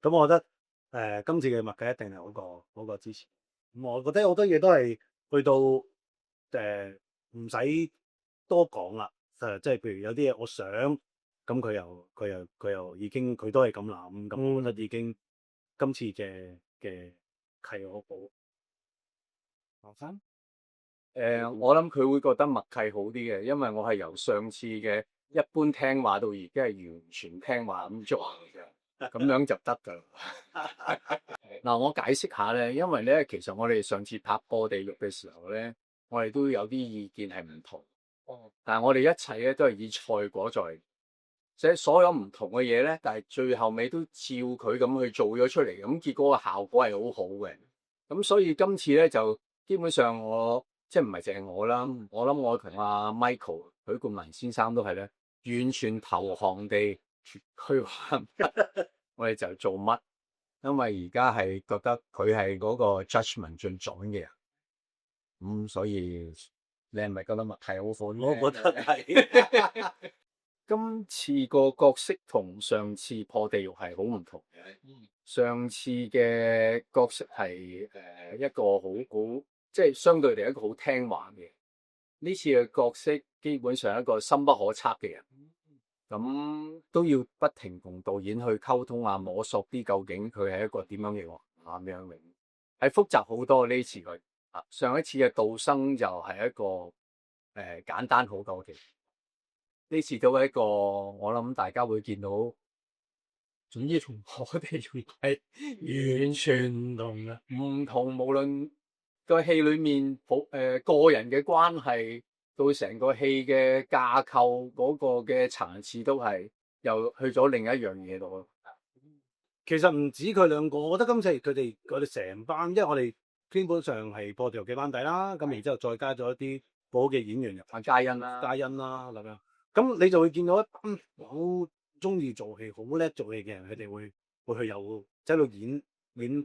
咁我覺得今次嘅默契一定係好過之前。咁我覺得好多嘢都係去到唔使多講啦。即係譬如有啲嘢我想，咁佢又已經佢都係咁諗，咁我覺得已經今次嘅契好好。黃生，我諗佢會覺得默契好啲嘅，因為我係由上次嘅一般聽話到而家係完全聽話咁做嘅，咁樣就得㗎啦。嗱，我解釋下咧，因為咧，其實我哋上次拍播地獄嘅時候咧，我哋都有啲意見係唔同。但係我哋一切咧都係以賽果作，即係所有唔同嘅嘢咧，但係最後尾都照佢咁去做咗出嚟，咁結果個效果係好好嘅。咁所以今次咧就基本上我即係唔係淨係我啦，我諗我同阿 Michael 許冠文先生都係咧，完全投降地佢話我哋就做乜，因為而家係覺得佢係嗰個 judgment 最準嘅人，咁所以你係咪覺得默契好款？我覺得係。今次個角色同上次破地獄係好唔同嘅。上次嘅角色係一個好即係相對嚟一個好聽話嘅。呢次嘅角色基本上係一個深不可測嘅人，咁都要不停同導演去溝通啊，摸索啲究竟佢係一個點樣嘅人咁樣嘅，係複雜好多呢次佢。上一次嘅道生就係一個簡單好夠嘅。呢次都係一個，我諗大家會見到，總之同我哋係完全唔同嘅，唔同。無論個戲裏面個人嘅關係，到成個戲嘅架構嗰個嘅層次，都係又去咗另一樣嘢度。其實唔止佢兩個，我覺得今次佢哋成班，因為我哋基本上係破地獄嘅班底啦，咁然之後再加咗一啲好嘅演員入，嘉欣啦咁樣。咁你就會見到一班好中意做戲、好叻做戲嘅人，佢哋會去有走到演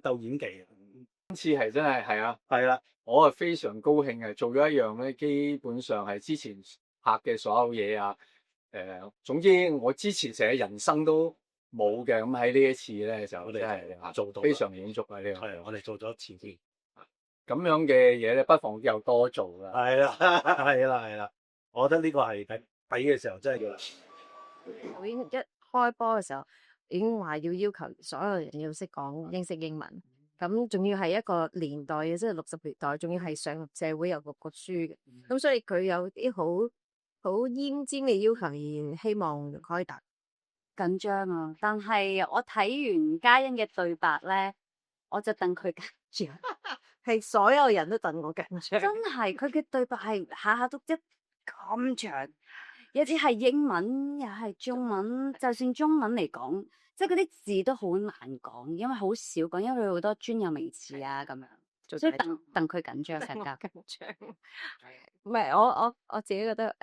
鬥演技。今次係真係啊，係啦，我係非常高興嘅，做咗一樣咧，基本上係之前拍嘅所有嘢啊。總之我之前成個人生都冇嘅，咁喺呢一次咧就我哋係做到非常滿足啊！呢個係我哋做咗一次先，咁樣嘅嘢咧，不妨又多做啦。係啦，係啦，我覺得呢個係睇嘅時候真係要。導演一開波嘅時候已經話要求所有人要識講英式英文，咁仲要係一個年代嘅，即係60年代，仲要係上入社會有讀過書嘅，咁所以佢有啲好奄尖嘅要求，而希望可以達緊張啊！但係我睇完嘉欣嘅對白咧，我就戥佢緊張，係所有人都戥我緊張。真係佢嘅對白係下下都咁長。有啲係英文，又係中文，就算中文嚟講，即係嗰啲字都好難講，因為好少講，因為佢好多專有名詞啊咁樣，所以戥佢緊張成家緊張。唔係我自己覺得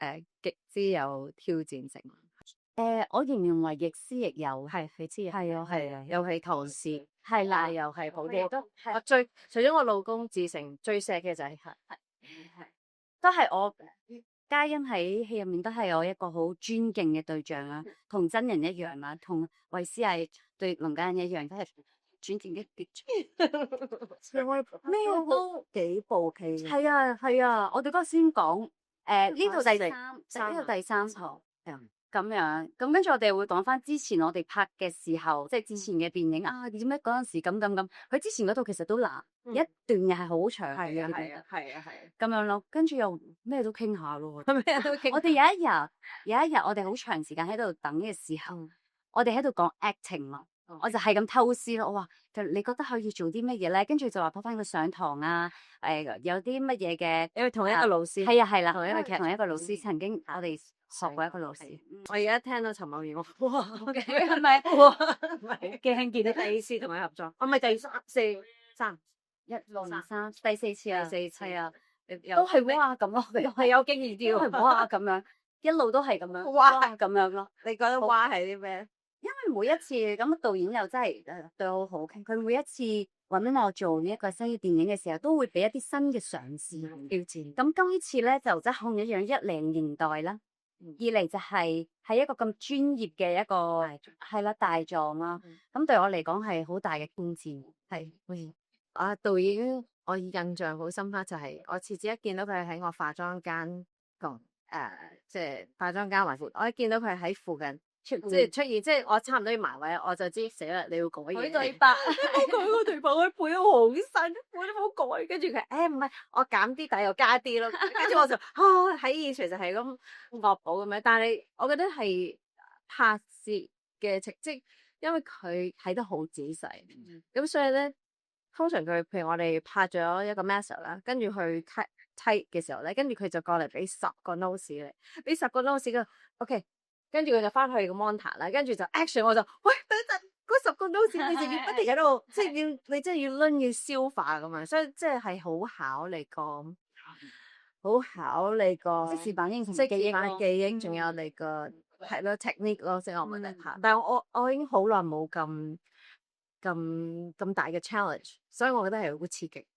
極之有挑戰性。我形容為亦師亦友，係佢知係啊，又係同事，係啦，又係好嘅多。我除咗我老公志成最錫嘅就係都係我。嘉欣喺戲入面都係我一個好尊敬嘅對象啦，同真人一樣啦，同衛詩藝對林嘉欣一樣，都係尊敬一啲。咩都幾部戲。係啊，我哋嗰日先講，呢套第三套，咁樣，咁跟住我哋會講翻之前我哋拍嘅時候，即係之前嘅電影啊，點解嗰陣時咁，佢之前嗰套其實都難，一段嘢係好長嘅，係啊係啊係啊係啊，咁樣咯，跟住又咩都傾下咯。係咪都傾？我哋有一日我哋好長時間喺度等嘅時候，我哋喺度講 acting 嘛，我就係咁偷師咯。我話你覺得可以做啲乜嘢咧？跟住就話講翻佢上堂啊，有啲乜嘢嘅，因為同一個老師，係啊係啦，同一個劇同一個老師曾經我哋學過一個老師。我而家聽到陳茂源，我哇，係咪？哇，唔係驚見到第二次同佢合作，我咪第三1、2、3第四次啊，第四次係啊，又都係哇咁咯，係有經驗啲喎。都係哇咁樣，一路都係咁樣，哇咁樣咯。你覺得蛙係啲咩？因為每一次咁導演又真係對我好好，佢每一次揾我做呢一個新嘅電影嘅時候，都會俾一啲新嘅嘗試挑戰。咁今次咧就真係好唔一樣，一嚟年代啦，二嚟就係一個咁專業嘅一個係啦大狀啦。咁對我嚟講係好大嘅挑戰，係。導演我印象好深刻就係我次次一見到佢喺我化妝間同即係化妝間埋附，我一見到佢喺附近即係出現，即係我差唔多要埋位，我就知死啦！你要改嘢。佢對白，佢個對白我背得好新，我都冇改。跟住佢唔係，我減啲但係又加啲咯。跟住我就喺現場就係咁惡補咁樣。但係我覺得係拍攝嘅情即因為佢睇得好仔細，咁所以咧。通常佢，譬如我哋拍咗一個 message 啦，跟住去 type 嘅時候咧，跟住佢就過嚟俾10個 notes 嚟，俾10個 notes 嘅，OK，跟住佢就翻去個 monitor 啦，跟住就 action，我就喂等陣嗰10個 notes 你就要不停喺度，即係你真係要輪要消化咁樣，所以即係好考你個即時反應同即記憶咯記憶，仲有你個係咯 technique 咯，即係我覺得嚇。但係我已經好耐冇咁大嘅 challenge，所以我覺得係好刺激。